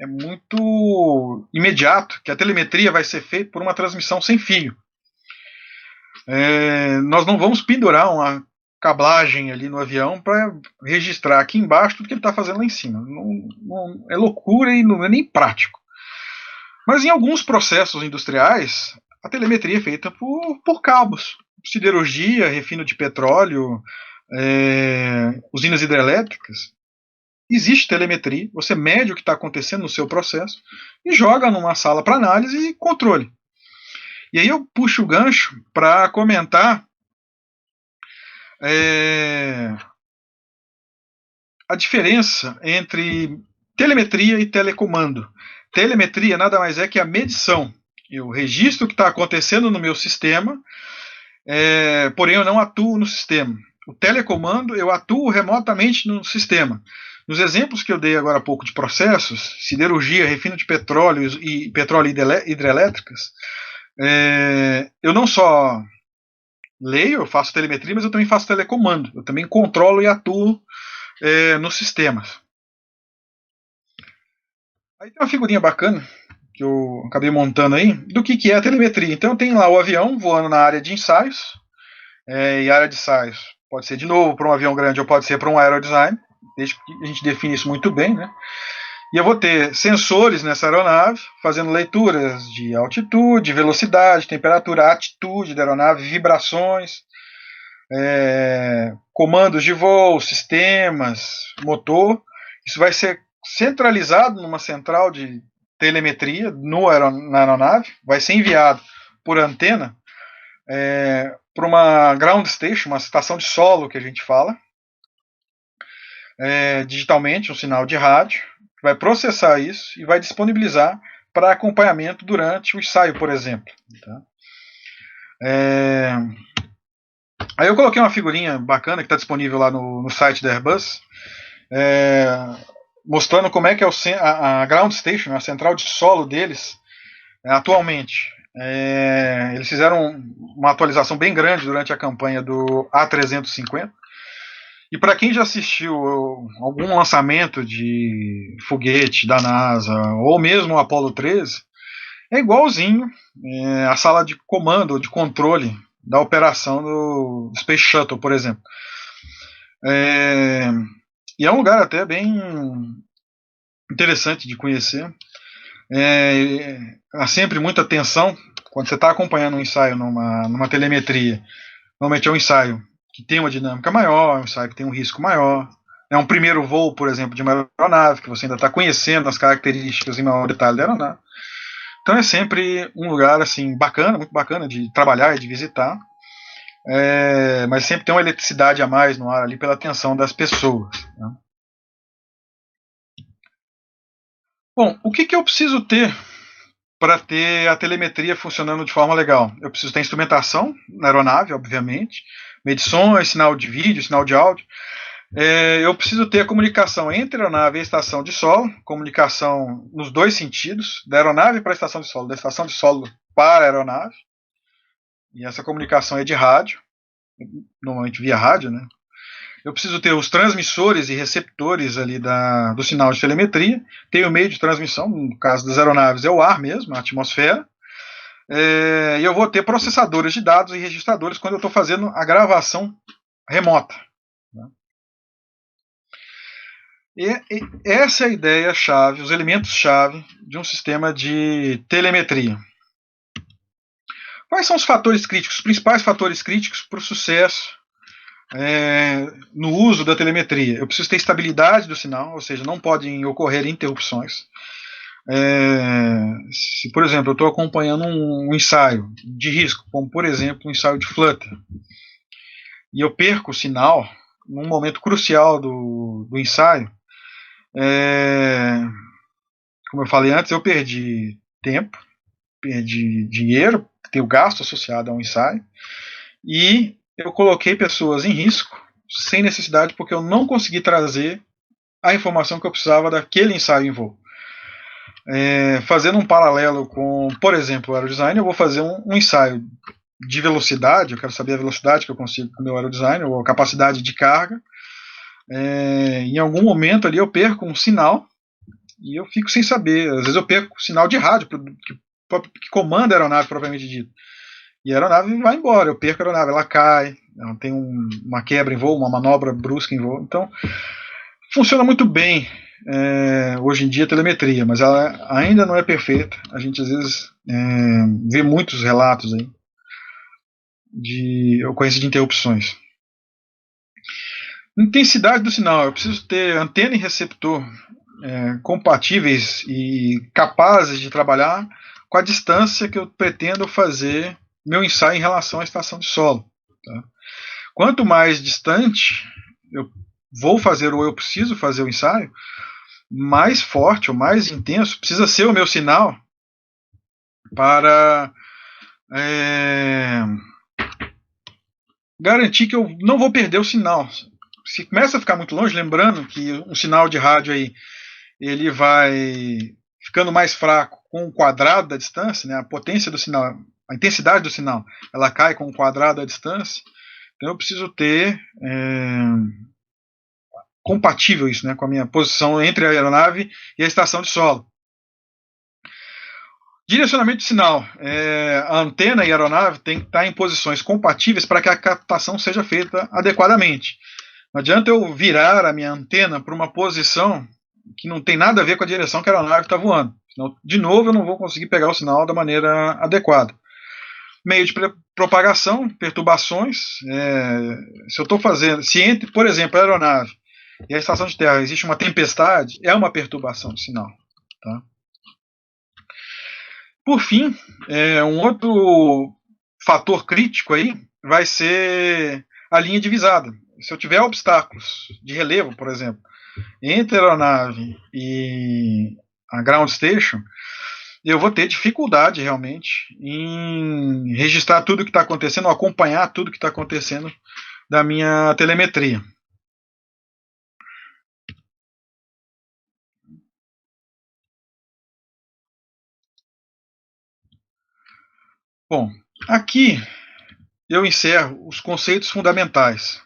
é muito imediato que a telemetria vai ser feita por uma transmissão sem fio. Nós não vamos pendurar uma cablagem ali no avião para registrar aqui embaixo tudo que ele está fazendo lá em cima. Não, é loucura e não é nem prático. Mas em alguns processos industriais, a telemetria é feita por cabos. Siderurgia, refino de petróleo, usinas hidrelétricas. Existe telemetria, você mede o que está acontecendo no seu processo e joga numa sala para análise e controle. E aí eu puxo o gancho para comentar a diferença entre telemetria e telecomando. Telemetria nada mais é que a medição. Eu registro o que está acontecendo no meu sistema, porém eu não atuo no sistema. O telecomando, eu atuo remotamente no sistema. Nos exemplos que eu dei agora há pouco de processos, siderurgia, refino de petróleo e petróleo hidrelétricas, eu não só leio, eu faço telemetria, mas eu também faço telecomando. Eu também controlo e atuo nos sistemas. Aí tem uma figurinha bacana que eu acabei montando aí do que é a telemetria. Então tem lá o avião voando na área de ensaios, e a área de ensaios pode ser de novo para um avião grande ou pode ser para um aerodesign, desde que a gente define isso muito bem, né? E eu vou ter sensores nessa aeronave fazendo leituras de altitude, velocidade, temperatura, atitude da aeronave, vibrações, comandos de voo, sistemas, motor. Isso vai ser centralizado numa central de telemetria na aeronave, vai ser enviado por antena para uma ground station, uma estação de solo que a gente fala, digitalmente um sinal de rádio, vai processar isso e vai disponibilizar para acompanhamento durante o ensaio, por exemplo. Tá? Aí eu coloquei uma figurinha bacana que está disponível lá no site da Airbus, mostrando como é que é a ground station, a central de solo deles atualmente. Eles fizeram uma atualização bem grande durante a campanha do A350. E para quem já assistiu algum lançamento de foguete da NASA ou mesmo o Apollo 13, é igualzinho a sala de comando, de controle da operação do Space Shuttle, por exemplo. E é um lugar até bem interessante de conhecer. Há sempre muita tensão quando você está acompanhando um ensaio numa telemetria. Normalmente é um ensaio que tem uma dinâmica maior, um ensaio que tem um risco maior. É um primeiro voo, por exemplo, de uma aeronave, que você ainda está conhecendo as características em maior detalhe da aeronave. Então é sempre um lugar assim bacana, muito bacana de trabalhar e de visitar. Mas sempre tem uma eletricidade a mais no ar ali pela atenção das pessoas. Né? Bom, o que eu preciso ter para ter a telemetria funcionando de forma legal? Eu preciso ter instrumentação na aeronave, obviamente, medições, sinal de vídeo, sinal de áudio. Eu preciso ter a comunicação entre a aeronave e a estação de solo, comunicação nos dois sentidos, da aeronave para a estação de solo, da estação de solo para a aeronave. E essa comunicação é de rádio, normalmente via rádio, né? Eu preciso ter os transmissores e receptores ali do sinal de telemetria. Tem o meio de transmissão, no caso das aeronaves é o ar mesmo, a atmosfera. E eu vou ter processadores de dados e registradores quando eu estou fazendo a gravação remota. Né? E essa é a ideia-chave, os elementos-chave de um sistema de telemetria. Quais são os fatores críticos, os principais fatores críticos para o sucesso no uso da telemetria? Eu preciso ter estabilidade do sinal, ou seja, não podem ocorrer interrupções. Se, por exemplo, eu estou acompanhando um ensaio de risco, como por exemplo um ensaio de flutter, e eu perco o sinal num momento crucial do ensaio, como eu falei antes, eu perdi tempo, perdi dinheiro, tem o gasto associado a um ensaio, e eu coloquei pessoas em risco sem necessidade, porque eu não consegui trazer a informação que eu precisava daquele ensaio em voo. Fazendo um paralelo com, por exemplo, o aerodesign, eu vou fazer um ensaio de velocidade, eu quero saber a velocidade que eu consigo com o meu aerodesign, ou a capacidade de carga. Em algum momento ali eu perco um sinal e eu fico sem saber. Às vezes eu perco o sinal de rádio que comanda a aeronave propriamente dito. E a aeronave vai embora, eu perco a aeronave, ela cai, ela tem uma quebra em voo, uma manobra brusca em voo. Então, funciona muito bem hoje em dia a telemetria, mas ela ainda não é perfeita. A gente às vezes vê muitos relatos aí de ocorrência de interrupções. Intensidade do sinal, eu preciso ter antena e receptor compatíveis e capazes de trabalhar com a distância que eu pretendo fazer meu ensaio em relação à estação de solo. Tá? Quanto mais distante eu vou fazer ou eu preciso fazer o ensaio, mais forte ou mais intenso precisa ser o meu sinal para garantir que eu não vou perder o sinal. Se começa a ficar muito longe, lembrando que um sinal de rádio aí ele vai ficando mais fraco com o quadrado da distância, né? A potência do sinal, a intensidade do sinal, ela cai com o quadrado da distância. Então eu preciso ter compatível isso, né, com a minha posição entre a aeronave e a estação de solo. Direcionamento de sinal. A antena e a aeronave tem que estar em posições compatíveis para que a captação seja feita adequadamente. Não adianta eu virar a minha antena para uma posição que não tem nada a ver com a direção que a aeronave está voando. Senão, de novo, eu não vou conseguir pegar o sinal da maneira adequada. Meio de propagação, perturbações. Se eu estou fazendo, se entre, por exemplo, a aeronave e a estação de terra existe uma tempestade, é uma perturbação de sinal. Tá? Por fim, um outro fator crítico aí vai ser a linha divisada. se eu tiver obstáculos de relevo, por exemplo, entre a aeronave e a ground station, eu vou ter dificuldade realmente em registrar tudo o que está acontecendo, ou acompanhar tudo o que está acontecendo da minha telemetria. Bom, aqui eu encerro os conceitos fundamentais.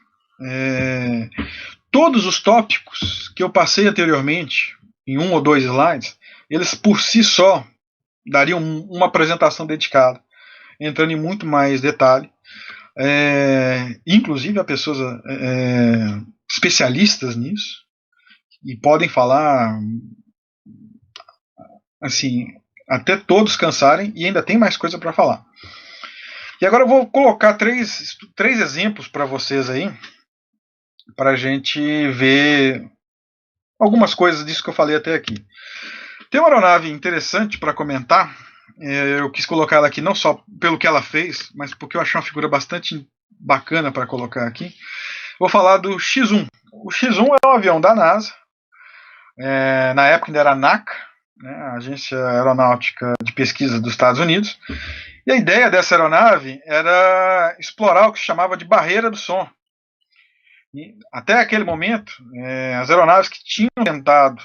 Todos os tópicos que eu passei anteriormente, em 1 ou 2 slides, eles por si só dariam uma apresentação dedicada, entrando em muito mais detalhe. Inclusive há pessoas especialistas nisso e podem falar assim até todos cansarem, e ainda tem mais coisa para falar. E agora eu vou colocar três exemplos para vocês aí, para a gente ver algumas coisas disso que eu falei até aqui. Tem uma aeronave interessante para comentar. Eu quis colocar ela aqui não só pelo que ela fez, mas porque eu achei uma figura bastante bacana para colocar aqui. Vou falar do X-1. O X-1 é um avião da NASA. Na época ainda era a NACA, né, a Agência Aeronáutica de Pesquisa dos Estados Unidos. E a ideia dessa aeronave era explorar o que se chamava de barreira do som. E até aquele momento, as aeronaves que tinham tentado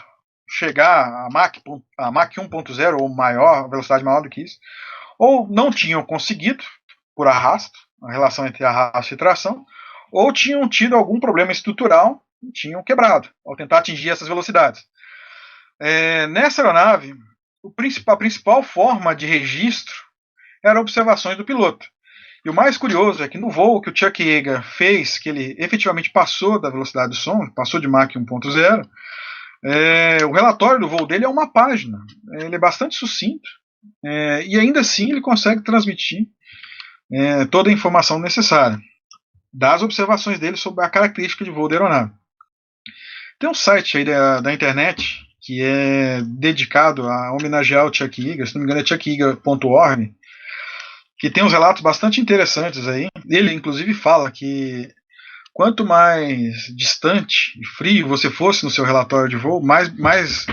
chegar a Mach 1.0 ou maior, velocidade maior do que isso, ou não tinham conseguido por arrasto, a relação entre arrasto e tração, ou tinham tido algum problema estrutural e tinham quebrado ao tentar atingir essas velocidades. Nessa aeronave, a principal forma de registro eram observações do piloto. E o mais curioso é que no voo que o Chuck Yeager fez, que ele efetivamente passou da velocidade do som, passou de Mach 1.0, o relatório do voo dele é uma página. Ele é bastante sucinto, e ainda assim ele consegue transmitir toda a informação necessária das observações dele sobre a característica de voo da aeronave. Tem um site aí da internet que é dedicado a homenagear o Chuck Yeager, se não me engano é chuckyeager.org, que tem uns relatos bastante interessantes aí. Ele inclusive fala que quanto mais distante e frio você fosse no seu relatório de voo, mais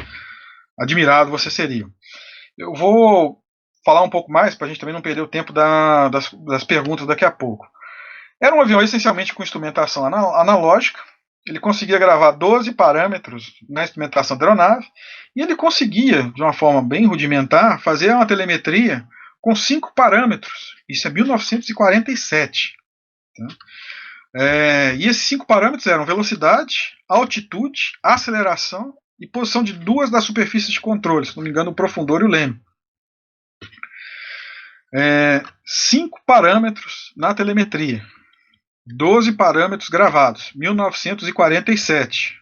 admirado você seria. Eu vou falar um pouco mais para a gente também não perder o tempo das perguntas daqui a pouco. Era um avião essencialmente com instrumentação analógica. Ele conseguia gravar 12 parâmetros na instrumentação da aeronave e ele conseguia, de uma forma bem rudimentar, fazer uma telemetria com 5 parâmetros. Isso é 1947. Tá? E esses 5 parâmetros eram velocidade, altitude, aceleração e posição de 2 das superfícies de controle, se não me engano, o profundor e o leme. 5 parâmetros na telemetria. 12 parâmetros gravados, 1947.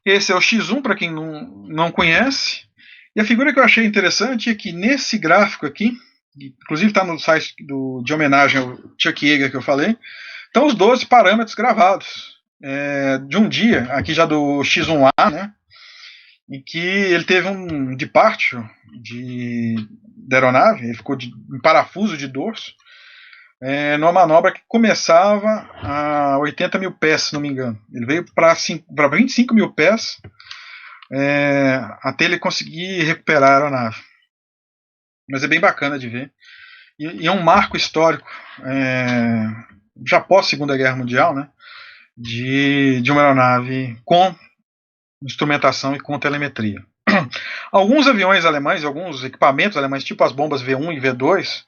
Esse é o X1, para quem não conhece. E a figura que eu achei interessante é que nesse gráfico aqui, inclusive está no site de homenagem ao Chuck Yeager que eu falei, estão os 12 parâmetros gravados de um dia, aqui já do X1A, né, em que ele teve um departure da aeronave, ele ficou em parafuso de dorso, numa manobra que começava a 80 mil pés, se não me engano. Ele veio para 25 mil pés até ele conseguir recuperar a aeronave. Mas é bem bacana de ver. E é um marco histórico, já pós Segunda Guerra Mundial, né, de uma aeronave com instrumentação e com telemetria. Alguns aviões alemães, alguns equipamentos alemães, tipo as bombas V1 e V2,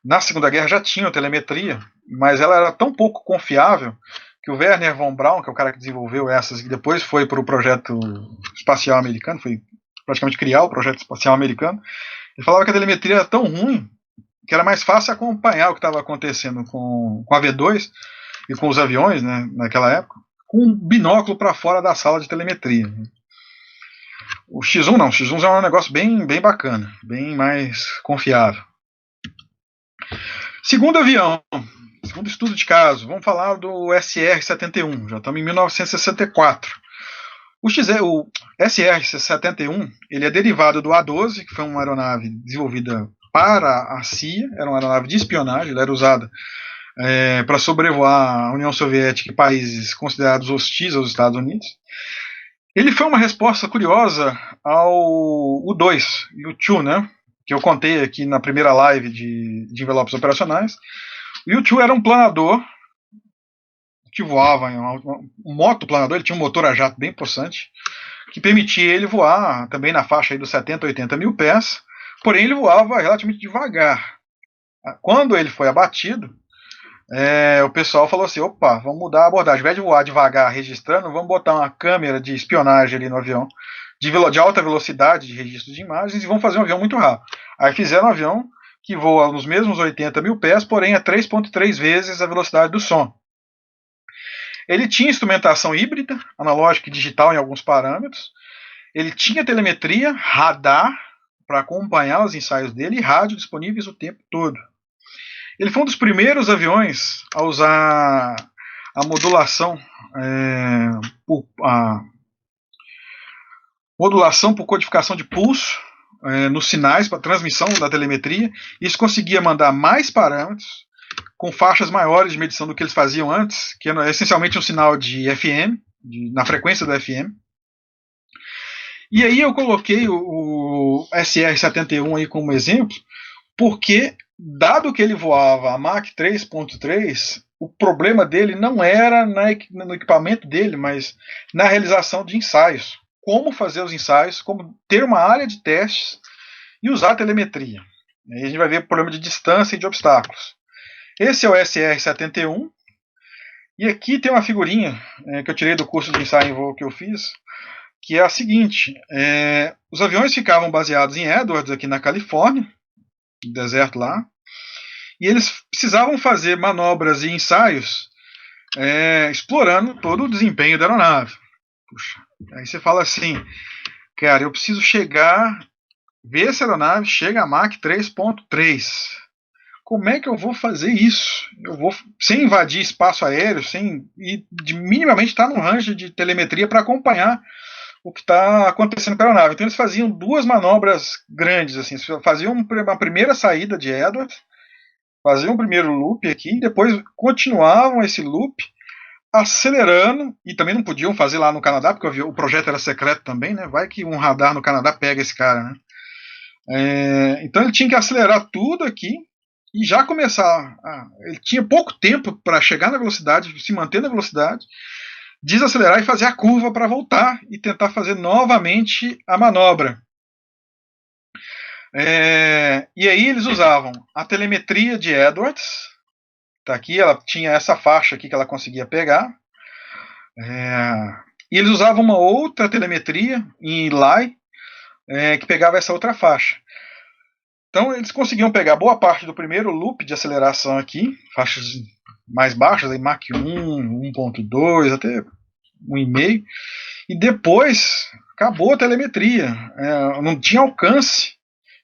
na Segunda Guerra já tinham telemetria, mas ela era tão pouco confiável que o Werner von Braun, que é o cara que desenvolveu essas e depois foi para o projeto espacial americano, foi praticamente criar o projeto espacial americano, ele falava que a telemetria era tão ruim que era mais fácil acompanhar o que estava acontecendo com a V2 e com os aviões, né, naquela época, com um binóculo para fora da sala de telemetria. O X1 não, o X1 é um negócio bem bacana, bem mais confiável. Segundo avião, segundo estudo de caso, vamos falar do SR-71, já estamos em 1964. O SR-71 ele é derivado do A-12, que foi uma aeronave desenvolvida para a CIA, era uma aeronave de espionagem, ela era usada para sobrevoar a União Soviética e países considerados hostis aos Estados Unidos. Ele foi uma resposta curiosa ao U-2 e U-2, né, que eu contei aqui na primeira live de envelopes operacionais. O U-2 era um planador que voava em um motoplanador, ele tinha um motor a jato bem possante, que permitia ele voar também na faixa aí dos 70, 80 mil pés, porém ele voava relativamente devagar. Quando ele foi abatido, o pessoal falou assim, opa, vamos mudar a abordagem, ao invés de voar devagar registrando, vamos botar uma câmera de espionagem ali no avião, de alta velocidade de registro de imagens, e vamos fazer um avião muito rápido. Aí fizeram um avião que voa nos mesmos 80 mil pés, porém a 3,3 vezes a velocidade do som. Ele tinha instrumentação híbrida, analógica e digital em alguns parâmetros. Ele tinha telemetria, radar, para acompanhar os ensaios dele, e rádio disponíveis o tempo todo. Ele foi um dos primeiros aviões a usar a modulação, por codificação de pulso nos sinais para transmissão da telemetria. Isso conseguia mandar mais parâmetros com faixas maiores de medição do que eles faziam antes, que era essencialmente um sinal de FM, na frequência do FM. E aí eu coloquei o SR-71 aí como exemplo, porque, dado que ele voava a Mach 3.3, o problema dele não era no equipamento dele, mas na realização de ensaios. Como fazer os ensaios, como ter uma área de testes e usar a telemetria. Aí a gente vai ver o problema de distância e de obstáculos. Esse é o SR-71, e aqui tem uma figurinha que eu tirei do curso de ensaio em voo que eu fiz, que é a seguinte: os aviões ficavam baseados em Edwards, aqui na Califórnia, no deserto lá, e eles precisavam fazer manobras e ensaios explorando todo o desempenho da aeronave. Puxa, aí você fala assim, cara, eu preciso ver se a aeronave chega a Mach 3.3. Como é que eu vou fazer isso? Eu vou sem invadir espaço aéreo, minimamente estar no range de telemetria para acompanhar o que está acontecendo com a aeronave. Então eles faziam duas manobras grandes, assim, faziam uma primeira saída de Edwards, faziam um primeiro loop aqui, depois continuavam esse loop acelerando, e também não podiam fazer lá no Canadá, porque o projeto era secreto também, né? Vai que um radar no Canadá pega esse cara, né? Então ele tinha que acelerar tudo aqui e já começar. Ele tinha pouco tempo para chegar na velocidade, se manter na velocidade, desacelerar e fazer a curva para voltar e tentar fazer novamente a manobra. E aí eles usavam a telemetria de Edwards. Tá aqui, ela tinha essa faixa aqui que ela conseguia pegar. E eles usavam uma outra telemetria em Eli, que pegava essa outra faixa. Então eles conseguiam pegar boa parte do primeiro loop de aceleração aqui, faixas mais baixas, aí Mach 1, 1.2, até 1,5, e depois acabou a telemetria. Não tinha alcance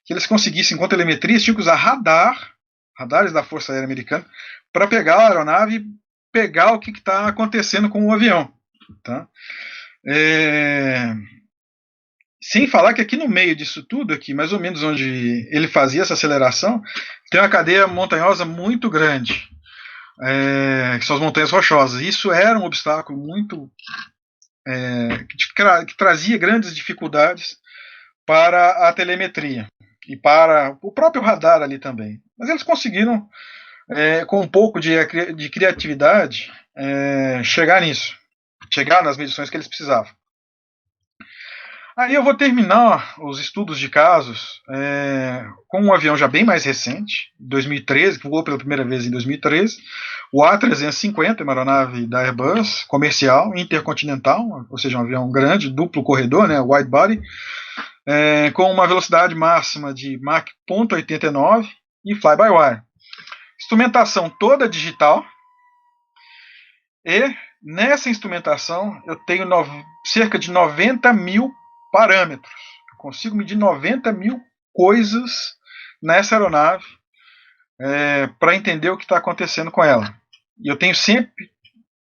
que eles conseguissem com telemetria, eles tinham que usar radares da Força Aérea Americana, para pegar a aeronave e pegar o que está acontecendo com o avião. Tá? Sem falar que aqui no meio disso tudo, aqui mais ou menos onde ele fazia essa aceleração, tem uma cadeia montanhosa muito grande, que são as montanhas rochosas. Isso era um obstáculo muito que trazia grandes dificuldades para a telemetria e para o próprio radar ali também. Mas eles conseguiram, com um pouco de criatividade, chegar nisso, chegar nas medições que eles precisavam. Aí eu vou terminar os estudos de casos com um avião já bem mais recente, 2013, que voou pela primeira vez em 2013, o A350, uma aeronave da Airbus, comercial, intercontinental, ou seja, um avião grande, duplo corredor, né, wide body, com uma velocidade máxima de Mach 0.89 e fly-by-wire. Instrumentação toda digital, e nessa instrumentação eu tenho cerca de 90 mil parâmetros. Eu consigo medir 90 mil coisas nessa aeronave para entender o que está acontecendo com ela. E eu tenho sempre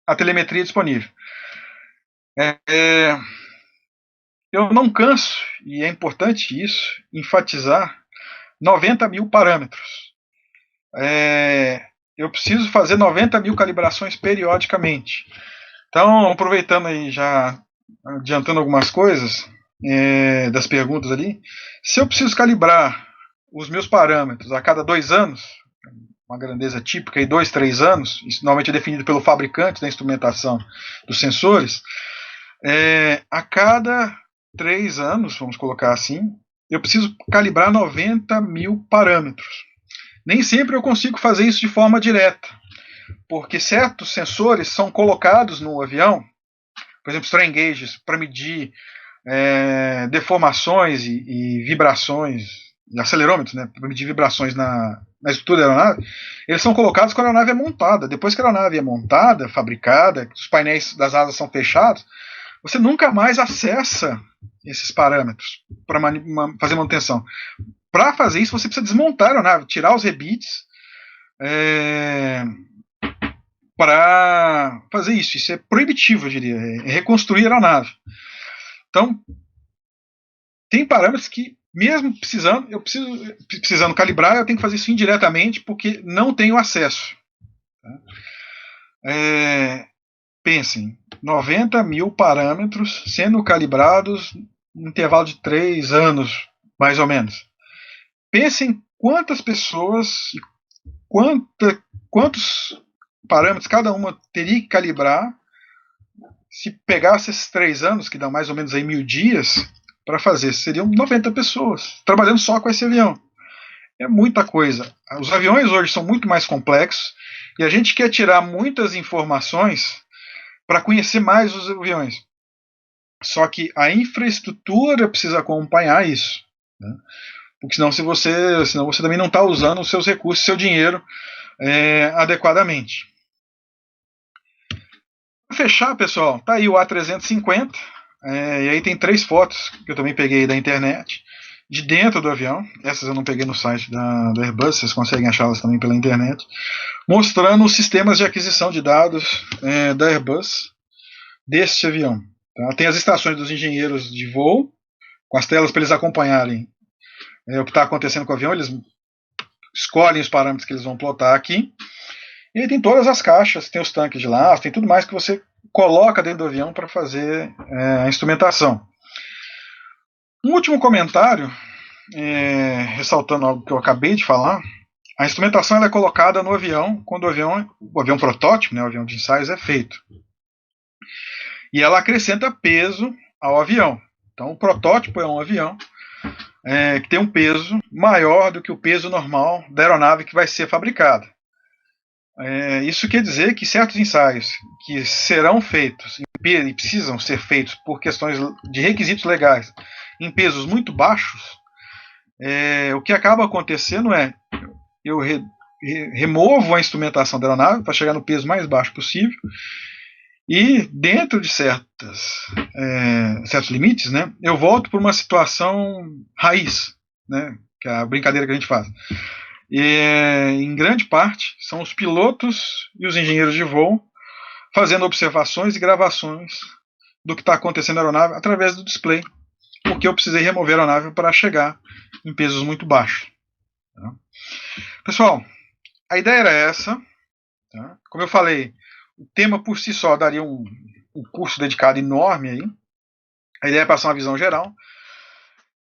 a telemetria disponível. Eu não canso, e é importante isso, enfatizar 90 mil parâmetros. eu preciso fazer 90 mil calibrações periodicamente. Então, aproveitando aí, já adiantando algumas coisas das perguntas ali, se eu preciso calibrar os meus parâmetros a cada 2 anos, uma grandeza típica, 2, 3 anos, isso normalmente é definido pelo fabricante da instrumentação dos sensores, a cada 3 anos, vamos colocar assim, eu preciso calibrar 90 mil parâmetros. Nem sempre eu consigo fazer isso de forma direta, porque certos sensores são colocados no avião, por exemplo, strain gauges, para medir deformações e vibrações, e acelerômetros, né, para medir vibrações na estrutura da aeronave. Eles são colocados quando a aeronave é montada. Depois que a aeronave é montada, fabricada, os painéis das asas são fechados, você nunca mais acessa esses parâmetros para fazer manutenção. Para fazer isso, você precisa desmontar a aeronave, tirar os rebites para fazer isso. Isso é proibitivo, eu diria. É reconstruir a aeronave. Então, tem parâmetros que, mesmo precisando calibrar, eu tenho que fazer isso indiretamente porque não tenho acesso. Pensem, 90 mil parâmetros sendo calibrados no intervalo de 3 anos, mais ou menos. Pensem quantas pessoas, quantos parâmetros cada uma teria que calibrar se pegasse esses 3 anos, que dão mais ou menos aí 1000 dias, para fazer. Seriam 90 pessoas trabalhando só com esse avião. É muita coisa. Os aviões hoje são muito mais complexos e a gente quer tirar muitas informações para conhecer mais os aviões. Só que a infraestrutura precisa acompanhar isso. Né? Porque senão você também não está usando os seus recursos, seu dinheiro adequadamente. Para fechar, pessoal, tá aí o A350. E aí tem 3 fotos que eu também peguei da internet de dentro do avião. Essas eu não peguei no site da Airbus, vocês conseguem achá-las também pela internet, mostrando os sistemas de aquisição de dados da Airbus deste avião. Tá? Tem as estações dos engenheiros de voo, com as telas para eles acompanharem o que está acontecendo com o avião. Eles escolhem os parâmetros que eles vão plotar aqui. E aí tem todas as caixas, tem os tanques de lastro, tem tudo mais que você coloca dentro do avião para fazer a instrumentação. Um último comentário, ressaltando algo que eu acabei de falar. A instrumentação ela é colocada no avião quando o avião protótipo, né, o avião de ensaios, é feito. E ela acrescenta peso ao avião. Então, o protótipo é um avião que tem um peso maior do que o peso normal da aeronave que vai ser fabricada. Isso quer dizer que certos ensaios que serão feitos e precisam ser feitos por questões de requisitos legais em pesos muito baixos, o que acaba acontecendo é eu removo a instrumentação da aeronave para chegar no peso mais baixo possível e dentro de certos limites, né, eu volto para uma situação raiz, né, que é a brincadeira que a gente faz. E, em grande parte, são os pilotos e os engenheiros de voo fazendo observações e gravações do que está acontecendo na aeronave através do display, porque eu precisei remover a aeronave para chegar em pesos muito baixos. Tá? Pessoal, a ideia era essa. Tá? Como eu falei, o tema por si só daria um curso dedicado enorme aí. A ideia é passar uma visão geral.